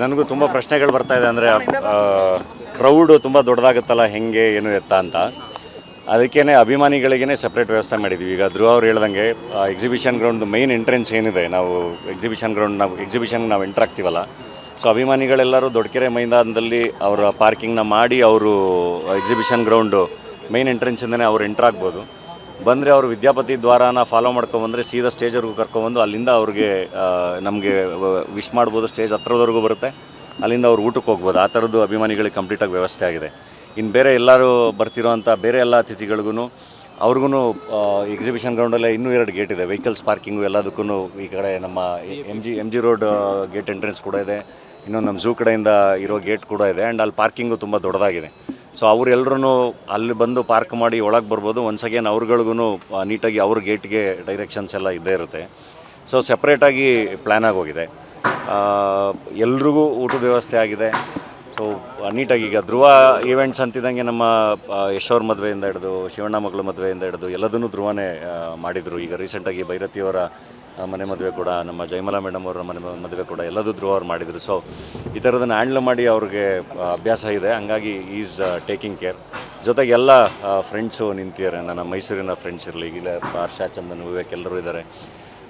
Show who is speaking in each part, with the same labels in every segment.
Speaker 1: ನನಗೂ ತುಂಬ ಪ್ರಶ್ನೆಗಳು ಬರ್ತಾ ಇದೆ. ಅಂದರೆ ಕ್ರೌಡು ತುಂಬ ದೊಡ್ಡದಾಗುತ್ತಲ್ಲ, ಹೆಂಗೆ ಏನು ಎತ್ತ ಅಂತ. ಅದಕ್ಕೇ ಅಭಿಮಾನಿಗಳಿಗೇ ಸಪ್ರೇಟ್ ವ್ಯವಸ್ಥೆ ಮಾಡಿದ್ವಿ. ಈಗ ಧ್ರುವ ಅವ್ರು ಹೇಳ್ದಂಗೆ ಎಕ್ಸಿಬಿಷನ್ ಗ್ರೌಂಡ್ ಮೈನ್ ಎಂಟ್ರೆನ್ಸ್ ಏನಿದೆ, ನಾವು ಎಕ್ಸಿಬಿಷನ್ಗೆ ನಾವು ಎಂಟ್ರ್ ಆಗ್ತೀವಲ್ಲ, ಸೊ ಅಭಿಮಾನಿಗಳೆಲ್ಲರೂ ದೊಡ್ಡಕೆರೆ ಮೈದಾನದಲ್ಲಿ ಅವರ ಪಾರ್ಕಿಂಗ್ನ ಮಾಡಿ ಅವರು ಎಕ್ಸಿಬಿಷನ್ ಗ್ರೌಂಡು ಮೈನ್ ಎಂಟ್ರೆನ್ಸಿಂದನೇ ಅವ್ರು ಎಂಟ್ರ್ ಆಗ್ಬೋದು. ಬಂದರೆ ಅವರು ವಿದ್ಯಾಪತಿ ದ್ವಾರನ ಫಾಲೋ ಮಾಡ್ಕೊಬಂದರೆ ಸೀದಾ ಸ್ಟೇಜ್ವರೆಗೂ ಕರ್ಕೊಬಂದು ಅಲ್ಲಿಂದ ಅವ್ರಿಗೆ ನಮಗೆ ವಿಶ್ ಮಾಡ್ಬೋದು. ಸ್ಟೇಜ್ ಹತ್ರದವರೆಗೂ ಬರುತ್ತೆ, ಅಲ್ಲಿಂದ ಅವ್ರು ಊಟಕ್ಕೆ ಹೋಗ್ಬೋದು. ಆ ಥರದ್ದು ಅಭಿಮಾನಿಗಳಿಗೆ ಕಂಪ್ಲೀಟಾಗಿ ವ್ಯವಸ್ಥೆ ಆಗಿದೆ. ಇನ್ನು ಬೇರೆ ಎಲ್ಲರೂ ಬರ್ತಿರೋಂಥ ಬೇರೆ ಎಲ್ಲ ಅತಿಥಿಗಳಿಗೂ ಅವ್ರಿಗೂ ಎಕ್ಸಿಬಿಷನ್ ಗ್ರೌಂಡಲ್ಲೇ ಇನ್ನೂ 2 ಗೇಟ್ ಇದೆ. ವೆಹಿಕಲ್ಸ್ ಪಾರ್ಕಿಂಗು ಎಲ್ಲದಕ್ಕೂ ಈ ಕಡೆ ನಮ್ಮ M G road gate entrance ಕೂಡ ಇದೆ, ಇನ್ನೊಂದು ನಮ್ಮ ಝೂ ಕಡೆಯಿಂದ ಇರೋ ಗೇಟ್ ಕೂಡ ಇದೆ. ಆ್ಯಂಡ್ ಅಲ್ಲಿ ಪಾರ್ಕಿಂಗು ತುಂಬ ದೊಡ್ಡದಾಗಿದೆ. ಸೊ ಅವರೆಲ್ಲರೂ ಅಲ್ಲಿ ಬಂದು ಪಾರ್ಕ್ ಮಾಡಿ ಒಳಗೆ ಬರ್ಬೋದು. ಒನ್ಸ್ ಅಗೇನ್ ಅವ್ರುಗಳಿಗೂ ನೀಟಾಗಿ ಅವ್ರ ಗೇಟ್ಗೆ ಡೈರೆಕ್ಷನ್ಸ್ ಎಲ್ಲ ಇದ್ದೇ ಇರುತ್ತೆ. ಸೊ ಸಪ್ರೇಟಾಗಿ ಪ್ಲ್ಯಾನ್ ಆಗೋಗಿದೆ. ಎಲ್ರಿಗೂ ಊಟದ ವ್ಯವಸ್ಥೆ ಆಗಿದೆ. ಸೊ ನೀಟಾಗಿ ಈಗ ಧ್ರುವ ಈವೆಂಟ್ಸ್ ಅಂತಿದ್ದಂಗೆ ನಮ್ಮ ಯಶೋರ್ ಮದುವೆಯಿಂದ ಹಿಡಿದು ಶಿವಣ್ಣ ಮಗಳ ಮದುವೆಯಿಂದ ಹಿಡಿದು ಎಲ್ಲದನ್ನೂ ಧ್ರುವನೇ ಮಾಡಿದರು. ಈಗ ರೀಸೆಂಟಾಗಿ ಭೈರತಿಯವರ ಮನೆ ಮದುವೆ ಕೂಡ, ನಮ್ಮ ಜಯಮಲಾ ಮೇಡಮ್ ಅವರ ಮದುವೆ ಕೂಡ ಎಲ್ಲದೂ ಧ್ರುವ ಅವ್ರು ಮಾಡಿದರು. ಸೊ ಈ ಥರದನ್ನು ಹ್ಯಾಂಡ್ಲ್ ಮಾಡಿ ಅವ್ರಿಗೆ ಅಭ್ಯಾಸ ಇದೆ. ಹಂಗಾಗಿ ಈಸ್ ಟೇಕಿಂಗ್ ಕೇರ್. ಜೊತೆಗೆ ಎಲ್ಲ ಫ್ರೆಂಡ್ಸು ನಿಂತಿದ್ದಾರೆ. ನನ್ನ ಮೈಸೂರಿನ ಫ್ರೆಂಡ್ಸ್ ಇರಲಿ, ಇಲ್ಲ ಹರ್ಷ, ಚಂದನ್, ವಿವೇಕ್ ಎಲ್ಲರೂ ಇದ್ದಾರೆ.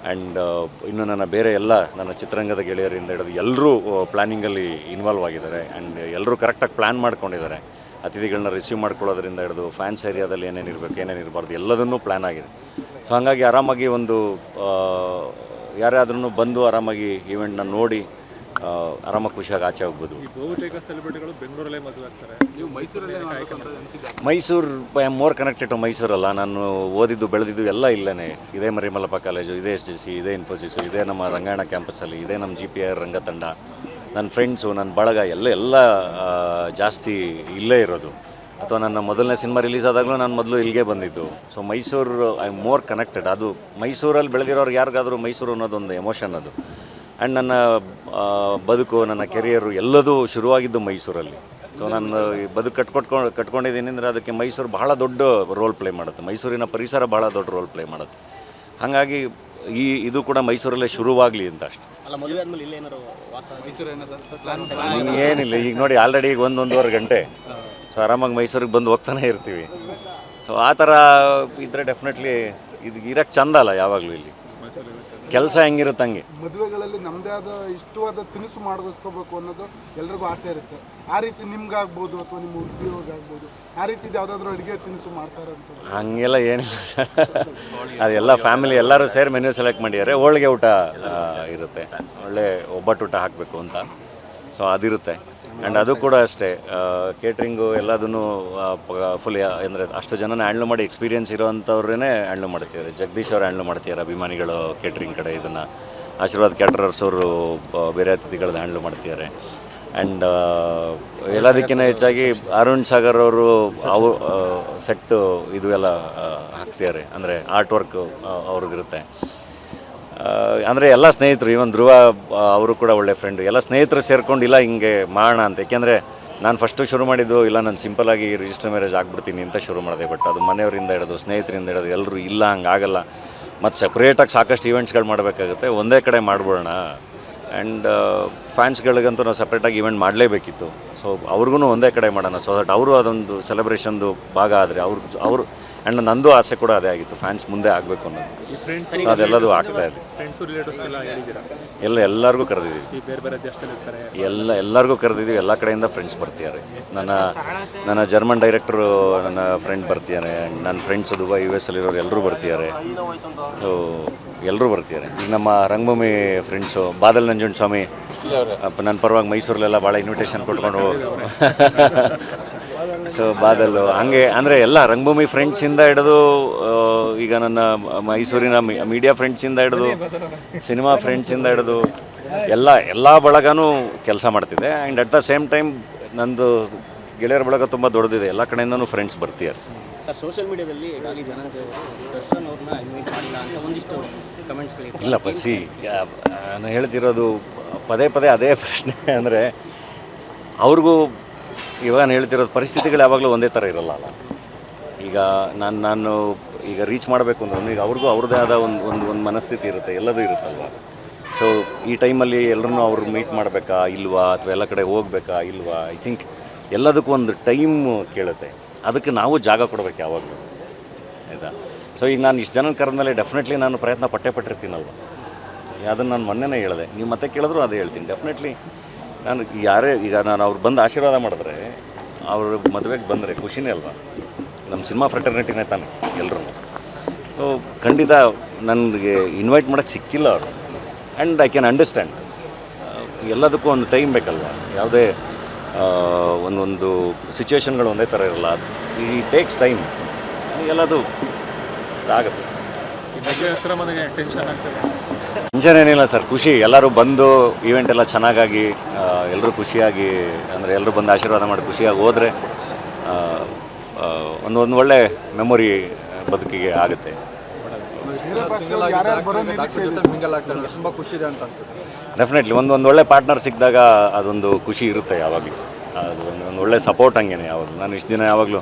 Speaker 1: ಆ್ಯಂಡ್ ಇನ್ನು ನನ್ನ ಬೇರೆ ಎಲ್ಲ ನನ್ನ ಚಿತ್ರರಂಗದ ಗೆಳೆಯರಿಂದ ಹಿಡಿದು ಎಲ್ಲರೂ ಪ್ಲ್ಯಾನಿಂಗಲ್ಲಿ ಇನ್ವಾಲ್ವ್ ಆಗಿದ್ದಾರೆ. ಆ್ಯಂಡ್ ಎಲ್ಲರೂ ಕರೆಕ್ಟಾಗಿ ಪ್ಲ್ಯಾನ್ ಮಾಡ್ಕೊಂಡಿದ್ದಾರೆ. ಅತಿಥಿಗಳನ್ನ ರಿಸೀವ್ ಮಾಡ್ಕೊಳ್ಳೋದ್ರಿಂದ ಹಿಡಿದು ಫ್ಯಾನ್ಸ್ ಏರಿಯಾದಲ್ಲಿ ಏನೇನು ಇರಬೇಕು, ಏನೇನು ಇರಬಾರ್ದು ಎಲ್ಲದನ್ನೂ ಪ್ಲ್ಯಾನ್ ಆಗಿದೆ. ಸೊ ಹಾಗಾಗಿ ಆರಾಮಾಗಿ ಒಂದು ಯಾರಾದ್ರೂ ಬಂದು ಆರಾಮಾಗಿ ಈವೆಂಟ್ನ ನೋಡಿ ಆರಾಮಾಗಿ ಖುಷಿಯಾಗಿ ಆಚೆ ಹೋಗ್ಬೋದು.
Speaker 2: ಬಹುತೇಕ ಸೆಲೆಬ್ರಿಟಿಗಳು ಬೆಂಗಳೂರಲ್ಲೇ ಮದುವೆ ಆಗ್ತಾರೆ. ನೀವು ಮೈಸೂರಲ್ಲೇ
Speaker 1: Mysuru I am more connected to ಮೈಸೂರಲ್ಲ. ನಾನು ಓದಿದ್ದು ಬೆಳೆದಿದ್ದು ಎಲ್ಲ ಇಲ್ಲೇ. ಇದೇ ಮರಿಮಲ್ಲಪ್ಪ ಕಾಲೇಜು, ಇದೇ SGC, ಇದೇ ಇನ್ಫೋಸಿಸು, ಇದೇ ನಮ್ಮ ರಂಗಾಯಣ ಕ್ಯಾಂಪಸ್ಸಲ್ಲಿ, ಇದೇ ನಮ್ಮ GPR ರಂಗತಂಡ, ನನ್ನ ಫ್ರೆಂಡ್ಸು, ನನ್ನ ಬಳಗ ಎಲ್ಲ ಜಾಸ್ತಿ ಇಲ್ಲೇ ಇರೋದು. ಅಥವಾ ನನ್ನ ಮೊದಲನೇ ಸಿನಿಮಾ ರಿಲೀಸ್ ಆದಾಗಲೂ ನಾನು ಮೊದಲು ಇಲ್ಲಿಗೆ ಬಂದಿದ್ದು. So Mysuru I am more connected. ಅದು ಮೈಸೂರಲ್ಲಿ ಬೆಳೆದಿರೋರು ಯಾರಿಗಾದರೂ ಮೈಸೂರು ಅನ್ನೋದೊಂದು ಎಮೋಷನ್ ಅದು. ಆ್ಯಂಡ್ ನನ್ನ ಬದುಕು, ನನ್ನ ಕೆರಿಯರು ಎಲ್ಲದೂ ಶುರುವಾಗಿದ್ದು ಮೈಸೂರಲ್ಲಿ. ಸೊ ನಾನು ಈ ಬದುಕು ಕಟ್ಕೊಂಡಿದ್ದೀನಿ ಅಂದರೆ ಅದಕ್ಕೆ ಮೈಸೂರು ಬಹಳ ದೊಡ್ಡ ರೋಲ್ ಪ್ಲೇ ಮಾಡುತ್ತೆ. ಮೈಸೂರಿನ ಪರಿಸರ ಭಾಳ ದೊಡ್ಡ ರೋಲ್ ಪ್ಲೇ ಮಾಡುತ್ತೆ. ಹಾಗಾಗಿ ಇದು ಕೂಡ ಮೈಸೂರಲ್ಲೇ ಶುರುವಾಗಲಿ ಅಂತ ಅಷ್ಟೆ. ಏನಿಲ್ಲ, ಈಗ ನೋಡಿ ಆಲ್ರೆಡಿ ಈಗ 1-1.5 ಗಂಟೆ. ಸೊ ಆರಾಮಾಗಿ ಮೈಸೂರಿಗೆ ಬಂದು ಹೋಗ್ತಾನೆ ಇರ್ತೀವಿ. ಸೊ ಆ ಥರ ಇದ್ದರೆ ಡೆಫಿನೆಟ್ಲಿ ಇದು ಇರೋಕ್ಕೆ ಚಂದ ಅಲ್ಲ. ಯಾವಾಗಲೂ ಇಲ್ಲಿ ಕೆಲಸ ಹೆಂಗಿರುತ್ತೆ ಹಂಗೆ.
Speaker 3: ಮದುವೆಗಳಲ್ಲಿ ನಮ್ಮದೇ ಆದ ಇಷ್ಟವಾದ ತಿನಿಸು ಮಾಡಿಸ್ಕೋಬೇಕು ಅನ್ನೋದು ಎಲ್ರಿಗೂ ಆಸೆ ಇರುತ್ತೆ. ಆ ರೀತಿ ನಿಮ್ಗಾಗ್ಬೋದು ಅಥವಾ ನಿಮ್ಮ ಉದ್ಯೋಗಿಗಾಗ್ಬೋದು, ಆ ರೀತಿ ಯಾವುದಾದ್ರೂ ಅಡುಗೆ ತಿನಿಸು ಮಾಡ್ತಾರಂತ?
Speaker 1: ಹಂಗೆಲ್ಲ ಏನಿಲ್ಲ. ಅದೆಲ್ಲ ಫ್ಯಾಮಿಲಿ ಎಲ್ಲರೂ ಸೇರಿ ಮೆನ್ಯೂ ಸೆಲೆಕ್ಟ್ ಮಾಡಿದ್ದಾರೆ. ಹೋಳಿಗೆ ಊಟ ಇರುತ್ತೆ, ಒಳ್ಳೆ ಒಬ್ಬಟ್ಟು ಊಟ ಹಾಕಬೇಕು ಅಂತ. ಸೊ ಅದಿರುತ್ತೆ. ಆ್ಯಂಡ್ ಅದು ಕೂಡ ಅಷ್ಟೇ, ಕೇಟ್ರಿಂಗು ಎಲ್ಲದನ್ನು ಫುಲ್ ಅಂದರೆ ಅಷ್ಟು ಜನನ ಹ್ಯಾಂಡ್ಲ್ ಮಾಡಿ ಎಕ್ಸ್ಪೀರಿಯನ್ಸ್ ಇರೋವಂಥವ್ರನ್ನೇ ಹ್ಯಾಂಡ್ಲ್ ಮಾಡ್ತಿದ್ದಾರೆ. ಜಗದೀಶ್ ಅವರು ಹ್ಯಾಂಡ್ಲ್ ಮಾಡ್ತಿದ್ದಾರೆ ಅಭಿಮಾನಿಗಳು ಕೇಟ್ರಿಂಗ್ ಕಡೆ. ಇದನ್ನು ಆಶೀರ್ವಾದ್ ಕ್ಯಾಟ್ರರ್ಸ್ ಅವರು ಬೇರೆ ಅತಿಥಿಗಳದ್ದು ಹ್ಯಾಂಡ್ಲ್ ಮಾಡ್ತಿದ್ದಾರೆ. ಆ್ಯಂಡ್ ಎಲ್ಲದಕ್ಕಿಂತ ಹೆಚ್ಚಾಗಿ ಅರುಣ್ ಸಾಗರ್ ಅವರು ಸೆಟ್ಟು ಇದು ಎಲ್ಲ ಹಾಕ್ತಿದ್ದಾರೆ. ಅಂದರೆ ಆರ್ಟ್ ವರ್ಕ್ ಅವ್ರದ್ದಿರುತ್ತೆ. ಅಂದರೆ ಎಲ್ಲ ಸ್ನೇಹಿತರು, ಇವನ್ ಧ್ರುವ ಅವರು ಕೂಡ ಒಳ್ಳೆ ಫ್ರೆಂಡು. ಎಲ್ಲ ಸ್ನೇಹಿತರು ಸೇರ್ಕೊಂಡು ಇಲ್ಲ ಹಿಂಗೆ ಮಾಡೋಣ ಅಂತ. ಏಕೆಂದರೆ ನಾನು ಫಸ್ಟು ಶುರು ಮಾಡಿದ್ದು ಇಲ್ಲ, ನಾನು ಸಿಂಪಲಾಗಿ ರಿಜಿಸ್ಟರ್ ಮ್ಯಾರೇಜ್ ಆಗ್ಬಿಡ್ತೀನಿ ಅಂತ ಶುರು ಮಾಡಿದೆ. ಬಟ್ ಅದು ಮನೆಯವರಿಂದ ಹಿಡಿದು ಸ್ನೇಹಿತರಿಂದ ಹಿಡಿದು ಎಲ್ಲರೂ ಇಲ್ಲ, ಹಂಗೆ ಆಗಲ್ಲ, ಮತ್ತು ಸಪ್ರೇಟಾಗಿ ಸಾಕಷ್ಟು ಈವೆಂಟ್ಸ್ಗಳು ಮಾಡಬೇಕಾಗುತ್ತೆ, ಒಂದೇ ಕಡೆ ಮಾಡ್ಬೋಣ. ಆ್ಯಂಡ್ ಫ್ಯಾನ್ಸ್ಗಳಿಗಂತೂ ನಾವು ಸಪ್ರೇಟಾಗಿ ಈವೆಂಟ್ ಮಾಡಲೇಬೇಕಿತ್ತು. ಸೊ ಅವ್ರಿಗೂ ಒಂದೇ ಕಡೆ ಮಾಡೋಣ. ಸೊ ದಟ್ ಅವರು ಅದೊಂದು ಸೆಲೆಬ್ರೇಷನ್ದು ಭಾಗ ಆದರೆ ಅವರು ಆ್ಯಂಡ್ ನಂದು ಆಸೆ ಕೂಡ ಅದೇ ಆಗಿತ್ತು, ಫ್ಯಾನ್ಸ್ ಮುಂದೆ ಆಗಬೇಕು ಅನ್ನೋದು. ಸೊ ಅದೆಲ್ಲದು ಆಗ್ತಾ ಇದೆ. ಎಲ್ಲರಿಗೂ ಕರೆದಿದ್ದೀವಿ. ಎಲ್ಲರಿಗೂ ಕರೆದಿದ್ದೀವಿ. ಎಲ್ಲ ಕಡೆಯಿಂದ ಫ್ರೆಂಡ್ಸ್ ಬರ್ತಿದ್ದಾರೆ. ನನ್ನ ಜರ್ಮನ್ ಡೈರೆಕ್ಟ್ರು ನನ್ನ ಫ್ರೆಂಡ್ ಬರ್ತಿದ್ದಾರೆ. ನನ್ನ ಫ್ರೆಂಡ್ಸ್ ದುಬೈ US ಅಲ್ಲಿರೋರು ಎಲ್ಲರೂ ಬರ್ತಿದ್ದಾರೆ. ಸೊ ಎಲ್ಲರೂ ಬರ್ತಿದ್ದಾರೆ. ಈಗ ನಮ್ಮ ರಂಗಭೂಮಿ ಫ್ರೆಂಡ್ಸು ಬಾದಲ್ ನಂಜುಂಡ ಸ್ವಾಮಿ ನನ್ನ ಪರವಾಗಿ ಮೈಸೂರಲ್ಲೆಲ್ಲ ಭಾಳ ಇನ್ವಿಟೇಷನ್ ಕೊಟ್ಕೊಂಡು ಸೊ ಬಾದಲ್ಲು ಹಂಗೆ ಅಂದರೆ ಎಲ್ಲ ರಂಗಭೂಮಿ ಫ್ರೆಂಡ್ಸಿಂದ ಹಿಡಿದು ಈಗ ನನ್ನ ಮೈಸೂರಿನ ಮೀಡಿಯಾ ಫ್ರೆಂಡ್ಸಿಂದ ಹಿಡಿದು ಸಿನಿಮಾ ಫ್ರೆಂಡ್ಸಿಂದ ಹಿಡಿದು ಎಲ್ಲ ಬಳಗನೂ ಕೆಲಸ ಮಾಡ್ತಿದ್ದೆ. And at the same time ನಂದು ಗೆಳೆಯರ ಬಳಗ ತುಂಬ ದೊಡ್ಡದಿದೆ. ಎಲ್ಲ ಕಡೆಯಿಂದನೂ ಫ್ರೆಂಡ್ಸ್ ಬರ್ತಿದ್ದಾರೆ.
Speaker 4: ಸರ್, ಸೋಷಿಯಲ್ ಮೀಡಿಯಾದಲ್ಲಿ ದರ್ಶನ್ ಅವ್ರನ್ನ ಇನ್ವೈಟ್ ಮಾಡಿಲ್ಲ ಅಂತ ಒಂದಿಷ್ಟು ಕಮೆಂಟ್ಸ್ಗಳಿವೆ.
Speaker 1: ಇಲ್ಲ ಪಸಿ, ನಾನು ಹೇಳ್ತಿರೋದು ಪದೇ ಅದೇ ಪ್ರಶ್ನೆ. ಅಂದರೆ ಅವ್ರಿಗೂ ಇವಾಗ ನಾನು ಹೇಳ್ತಿರೋದು ಪರಿಸ್ಥಿತಿಗಳು ಯಾವಾಗಲೂ ಒಂದೇ ಥರ ಇರಲ್ಲ. ಈಗ ನಾನು ಈಗ ರೀಚ್ ಮಾಡಬೇಕು ಅಂದ್ರೆ ಈಗ ಅವ್ರಿಗೂ ಅವ್ರದ್ದೇ ಆದ ಒಂದು ಮನಸ್ಥಿತಿ ಇರುತ್ತೆ, ಎಲ್ಲದೂ ಇರುತ್ತಲ್ವ. ಸೊ ಈ ಟೈಮಲ್ಲಿ ಎಲ್ಲರನ್ನೂ ಅವ್ರು ಮೀಟ್ ಮಾಡಬೇಕಾ ಇಲ್ವಾ, ಅಥವಾ ಎಲ್ಲ ಕಡೆ ಹೋಗ್ಬೇಕಾ ಇಲ್ವಾ, ಐ ಥಿಂಕ್ ಎಲ್ಲದಕ್ಕೂ ಒಂದು ಟೈಮ್ ಕೇಳುತ್ತೆ. ಅದಕ್ಕೆ ನಾವು ಜಾಗ ಕೊಡಬೇಕು ಯಾವಾಗಲೂ, ಆಯಿತಾ. ಸೊ ಈಗ ನಾನು ಇಷ್ಟು ಜನ ಕರೆದ್ಮೇಲೆ ಡೆಫಿನೆಟ್ಲಿ ನಾನು ಪ್ರಯತ್ನ ಪಟ್ಟಿರ್ತೀನಲ್ವ. ಅದನ್ನು ನಾನು ಮೊನ್ನೆನೇ ಹೇಳಿದೆ, ನೀವು ಮತ್ತೆ ಕೇಳಿದ್ರು ಅದೇ ಹೇಳ್ತೀನಿ. ಡೆಫಿನೆಟ್ಲಿ ನಾನು ಯಾರೇ ಈಗ ನಾನು ಅವ್ರು ಬಂದು ಆಶೀರ್ವಾದ ಮಾಡಿದ್ರೆ, ಅವ್ರ ಮದುವೆಗೆ ಬಂದರೆ ಖುಷಿನೇ ಅಲ್ವಾ. ನಮ್ಮ ಸಿನಿಮಾ ಫ್ರೆಟರ್ನಿಟಿನೇ ತಾನೆ ಎಲ್ಲರೂ. ಸೊ ಖಂಡಿತ ನನಗೆ ಇನ್ವೈಟ್ ಮಾಡೋಕ್ಕೆ ಸಿಕ್ಕಿಲ್ಲ ಅವರು. ಆ್ಯಂಡ್ ಐ ಕ್ಯಾನ್ ಅಂಡರ್ಸ್ಟ್ಯಾಂಡ್, ಎಲ್ಲದಕ್ಕೂ ಒಂದು ಟೈಮ್ ಬೇಕಲ್ವ. ಯಾವುದೇ ಒಂದೊಂದು ಸಿಚುವೇಶನ್ಗಳು ಒಂದೇ ಥರ ಇರಲ್ಲ. ಈ ಟೇಕ್ಸ್ ಟೈಮ್, ಎಲ್ಲದು ಆಗುತ್ತೆ.
Speaker 2: ಹತ್ರ ಮನೆಗೆ ಟೆನ್ಷನ್ ಆಗ್ತದೆ.
Speaker 1: ಟೆನ್ಷನ್ ಏನಿಲ್ಲ ಸರ್, ಖುಷಿ. ಎಲ್ಲರೂ ಬಂದು ಈವೆಂಟ್ ಎಲ್ಲ ಚೆನ್ನಾಗಾಗಿ ಎಲ್ಲರೂ ಖುಷಿಯಾಗಿ, ಅಂದರೆ ಎಲ್ಲರೂ ಬಂದು ಆಶೀರ್ವಾದ ಮಾಡಿ ಖುಷಿಯಾಗಿ ಹೋದರೆ ಒಂದು ಒಳ್ಳೆ ಮೆಮೊರಿ ಬದುಕಿಗೆ ಆಗುತ್ತೆ.
Speaker 3: ತುಂಬ ಖುಷಿ ಇದೆ ಅಂತ ಅನ್ಸುತ್ತೆ.
Speaker 1: ಡೆಫಿನೆಟ್ಲಿ ಒಂದು ಒಳ್ಳೆ ಪಾರ್ಟ್ನರ್ ಸಿಕ್ಕಿದಾಗ ಅದೊಂದು ಖುಷಿ ಇರುತ್ತೆ ಯಾವಾಗಲೂ. ಅದು ಒಂದು ಒಳ್ಳೆ ಸಪೋರ್ಟ್ ಹಂಗೇನೆ ಯಾವಾಗಲೂ. ನಾನು ಇಷ್ಟು ದಿನ ಯಾವಾಗಲೂ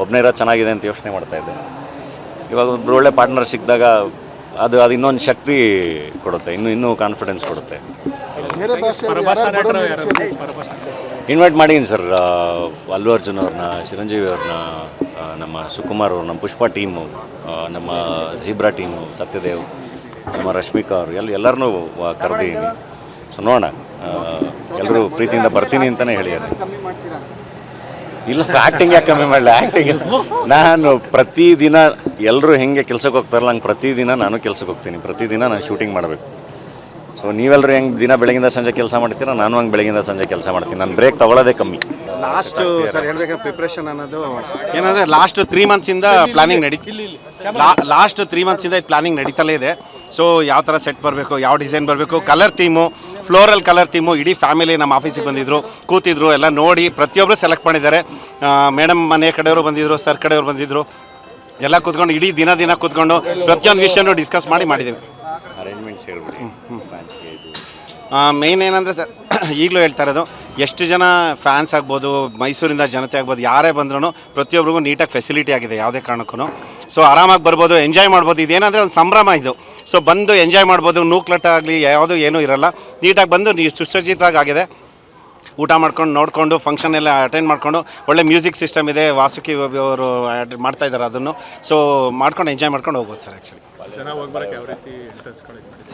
Speaker 1: ಒಬ್ಬನೇ ಇರೋದು ಚೆನ್ನಾಗಿದೆ ಅಂತ ಯೋಚನೆ ಮಾಡ್ತಾಯಿದ್ದೆ. ಇವಾಗ ಒಬ್ಬರು ಒಳ್ಳೆ ಪಾರ್ಟ್ನರ್ ಸಿಕ್ಕಿದಾಗ ಅದು ಇನ್ನೊಂದು ಶಕ್ತಿ ಕೊಡುತ್ತೆ, ಇನ್ನೂ ಕಾನ್ಫಿಡೆನ್ಸ್ ಕೊಡುತ್ತೆ. ಇನ್ವೈಟ್ ಮಾಡಿದ್ದೀನಿ ಸರ್, ಅಲ್ಲು ಅರ್ಜುನ್ ಅವ್ರನ್ನ, ಚಿರಂಜೀವಿ ಅವ್ರನ್ನ, ನಮ್ಮ ಸುಕುಮಾರ್ ಅವ್ರು, ನಮ್ಮ ಪುಷ್ಪ ಟೀಮು, ನಮ್ಮ ಝೀಬ್ರಾ ಟೀಮು, ಸತ್ಯದೇವ್, ನಮ್ಮ ರಶ್ಮಿಕಾ ಅವರು, ಎಲ್ಲರನ್ನೂ ಕರೆದಿದ್ದೀನಿ. ಸೊ ನೋಡೋಣ, ಎಲ್ಲರೂ ಪ್ರೀತಿಯಿಂದ ಬರ್ತೀನಿ ಅಂತಲೇ ಹೇಳಿದ್ದಾರೆ. ಇಲ್ಲ, ಆ್ಯಕ್ಟಿಂಗ್ ಯಾಕೆ ಕಮ್ಮಿ ಮಾಡಲಿ? ಆ್ಯಕ್ಟಿಂಗ್ ನಾನು ಪ್ರತಿದಿನ ಎಲ್ಲರೂ ಹೆಂಗೆ ಕೆಲ್ಸಕ್ಕೆ ಹೋಗ್ತಾರಲ್ಲ ಹಂಗೆ ಪ್ರತಿದಿನ ನಾನು ಕೆಲ್ಸಕ್ಕೆ ಹೋಗ್ತೀನಿ. ಪ್ರತಿದಿನ ನಾನು ಶೂಟಿಂಗ್ ಮಾಡಬೇಕು. ಸೊ ನೀವೆಲ್ಲರೂ ಹೆಂಗೆ ದಿನ ಬೆಳಗಿಂದ ಸಂಜೆ ಕೆಲಸ ಮಾಡ್ತೀರಾ, ನಾನು ಹಂಗೆ ಬೆಳಗಿಂದ ಸಂಜೆ ಕೆಲಸ ಮಾಡ್ತೀನಿ. ನಾನು ಬ್ರೇಕ್ ತೊಗೊಳ್ಳೋದೇ ಕಮ್ಮಿ.
Speaker 5: ಲಾಸ್ಟು ಸರ್ ಹೇಳ್ಬೇಕಾದ್ರೆ ಪ್ರಿಪ್ರೇಷನ್ ಅನ್ನೋದು ಏನಂದರೆ ಲಾಸ್ಟ್ 3 ಮಂತ್ಸಿಂದ ಪ್ಲಾನಿಂಗ್ ಲಾಸ್ಟ್ 3 ಮಂತ್ಸಿಂದ ಪ್ಲಾನಿಂಗ್ ನಡೀತಲೇ ಇದೆ. ಸೊ ಯಾವ ಥರ ಸೆಟ್ ಬರಬೇಕು, ಯಾವ ಡಿಸೈನ್ ಬರಬೇಕು, colour theme, floral colour theme, ಇಡೀ ಫ್ಯಾಮಿಲಿ ನಮ್ಮ ಆಫೀಸಿಗೆ ಬಂದಿದ್ದರು, ಕೂತಿದ್ರು, ಎಲ್ಲ ನೋಡಿ ಪ್ರತಿಯೊಬ್ಬರು ಸೆಲೆಕ್ಟ್ ಮಾಡಿದ್ದಾರೆ. ಮೇಡಮ್ ಮನೆ ಕಡೆಯವರು ಬಂದಿದ್ದರು, ಸರ್ ಕಡೆಯವರು ಬಂದಿದ್ದರು, ಎಲ್ಲ ಕೂತ್ಕೊಂಡು ಇಡೀ ದಿನ ಕೂತ್ಕೊಂಡು ಪ್ರತಿಯೊಂದು ವಿಷಯನೂ ಡಿಸ್ಕಸ್ ಮಾಡಿದ್ದೀವಿ.
Speaker 1: ಅರೇಂಜ್ಮೆಂಟ್ಸ್ ಹೇಳ್ಬಿಡಿ.
Speaker 5: ಮೇಯ್ನ್ ಏನಂದರೆ ಸರ್, ಈಗಲೂ ಹೇಳ್ತಾ ಇರೋದು, ಎಷ್ಟು ಜನ ಫ್ಯಾನ್ಸ್ ಆಗ್ಬೋದು, ಮೈಸೂರಿಂದ ಜನತೆ ಆಗ್ಬೋದು, ಯಾರೇ ಬಂದ್ರೂ ಪ್ರತಿಯೊಬ್ಬರಿಗೂ ನೀಟಾಗಿ ಫೆಸಿಲಿಟಿ ಆಗಿದೆ ಯಾವುದೇ ಕಾರಣಕ್ಕೂ. ಸೊ ಆರಾಮಾಗಿ ಬರ್ಬೋದು, ಎಂಜಾಯ್ ಮಾಡ್ಬೋದು. ಇದೇನಂದರೆ ಒಂದು ಸಂಭ್ರಮ ಇದು. ಸೊ ಬಂದು ಎಂಜಾಯ್ ಮಾಡ್ಬೋದು, ನೂಕ್ಲಟ ಆಗಲಿ ಯಾವುದು ಏನೂ ಇರೋಲ್ಲ. ನೀಟಾಗಿ ಬಂದು ಸುಸಜ್ಜಿತವಾಗಿ ಆಗಿದೆ. ಊಟ ಮಾಡ್ಕೊಂಡು ನೋಡಿಕೊಂಡು ಫಂಕ್ಷನ್ ಎಲ್ಲ ಅಟೆಂಡ್ ಮಾಡಿಕೊಂಡು, ಒಳ್ಳೆ ಮ್ಯೂಸಿಕ್ ಸಿಸ್ಟಮ್ ಇದೆ, ವಾಸುಕಿ ಅವರು ಮಾಡ್ತಾಯಿದ್ದಾರೆ ಅದನ್ನು. ಸೊ ಮಾಡ್ಕೊಂಡು ಎಂಜಾಯ್ ಮಾಡ್ಕೊಂಡು ಹೋಗ್ಬೋದು ಸರ್. ಆ್ಯಕ್ಚುಲಿ
Speaker 2: ಜನ ಹೋಗ್ಬರಕ್ಕೆ ಯಾವ ರೀತಿ ಎಂಟ್ರೆನ್ಸ್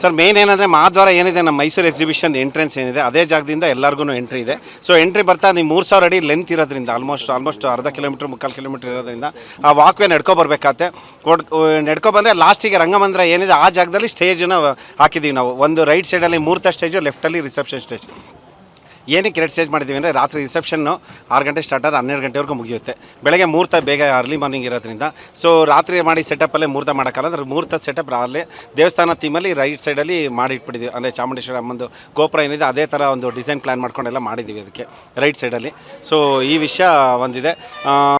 Speaker 5: ಸರ್ ಮೇನ್ ಏನಂದರೆ ಮಹಾದ್ವಾರ ಏನಿದೆ, ನಮ್ಮ ಮೈಸೂರು ಎಕ್ಸಿಬಿಷನ್ ಎಂಟ್ರೆನ್ಸ್ ಏನಿದೆ ಅದೇ ಜಾಗದಿಂದ ಎಲ್ಲರಿಗೂ ಎಂಟ್ರಿ ಇದೆ. ಸೊ ಎಂಟ್ರಿ ಬರ್ತಾ ನೀವು 3000 ಅಡಿ ಲೆಂತ್ ಇರೋದ್ರಿಂದ ಆಲ್ಮೋಸ್ಟ್ ಅರ್ಧ ಕಿಲೋಮೀಟ್ರ್ 3/4 ಕಿಲೋಮೀಟ್ರ್ ಇರೋದ್ರಿಂದ ಆ ವಾಕ್ವೇ ನಡ್ಕೊಬರ್ಬೇಕಾಗತ್ತೆ. ನಡ್ಕೊಬಂದರೆ ಲಾಸ್ಟಿಗೆ ರಂಗಮಂದಿರ ಏನಿದೆ ಆ ಜಾಗದಲ್ಲಿ ಸ್ಟೇಜನ್ನು ಹಾಕಿದ್ದೀವಿ ನಾವು. ಒಂದು ರೈಟ್ ಸೈಡಲ್ಲಿ ಮುಹೂರ್ತ ಸ್ಟೇಜು, ಲೆಫ್ಟಲ್ಲಿ ರಿಸೆಪ್ಷನ್ ಸ್ಟೇಜ್. ಏನಕ್ಕೆ 2 ಸ್ಟೇಜ್ ಮಾಡಿದ್ದೀವಿ ಅಂದರೆ, ರಾತ್ರಿ ರಿಸೆಪ್ಷನ್ನು 6 ಗಂಟೆ ಸ್ಟಾರ್ಟ್ ಆದ್ರೆ 12 ಗಂಟೆವರೆಗೂ ಮುಗಿಯುತ್ತೆ. ಬೆಳಗ್ಗೆ ಮುಹೂರ್ತ ಬೇಗ ಅರ್ಲಿ ಮಾರ್ನಿಂಗ್ ಇರೋದ್ರಿಂದ ಸೊ ರಾತ್ರಿ ಮಾಡಿ ಸೆಟಪ್ಪಲ್ಲೇ ಮುಹೂರ್ತ ಮಾಡೋಕ್ಕಲ್ಲ. ಅಂದರೆ ಮುಹೂರ್ತ ಸೆಟಪ್ ಅಲ್ಲೇ ದೇವಸ್ಥಾನ ಥೀಮಲ್ಲಿ ರೈಟ್ ಸೈಡಲ್ಲಿ ಮಾಡಿ ಇಟ್ಬಿಟ್ಟಿದ್ದೀವಿ. ಅಂದರೆ ಚಾಮುಂಡೇಶ್ವರಿ ಅಮ್ಮಂದು ಗೋಪುರ ಏನಿದೆ ಅದೇ ಥರ ಒಂದು ಡಿಸೈನ್ ಪ್ಲ್ಯಾನ್ ಮಾಡ್ಕೊಂಡೆಲ್ಲ ಮಾಡಿದ್ದೀವಿ ಅದಕ್ಕೆ ರೈಟ್ ಸೈಡಲ್ಲಿ. ಸೊ ಈ ವಿಷಯ ಒಂದಿದೆ.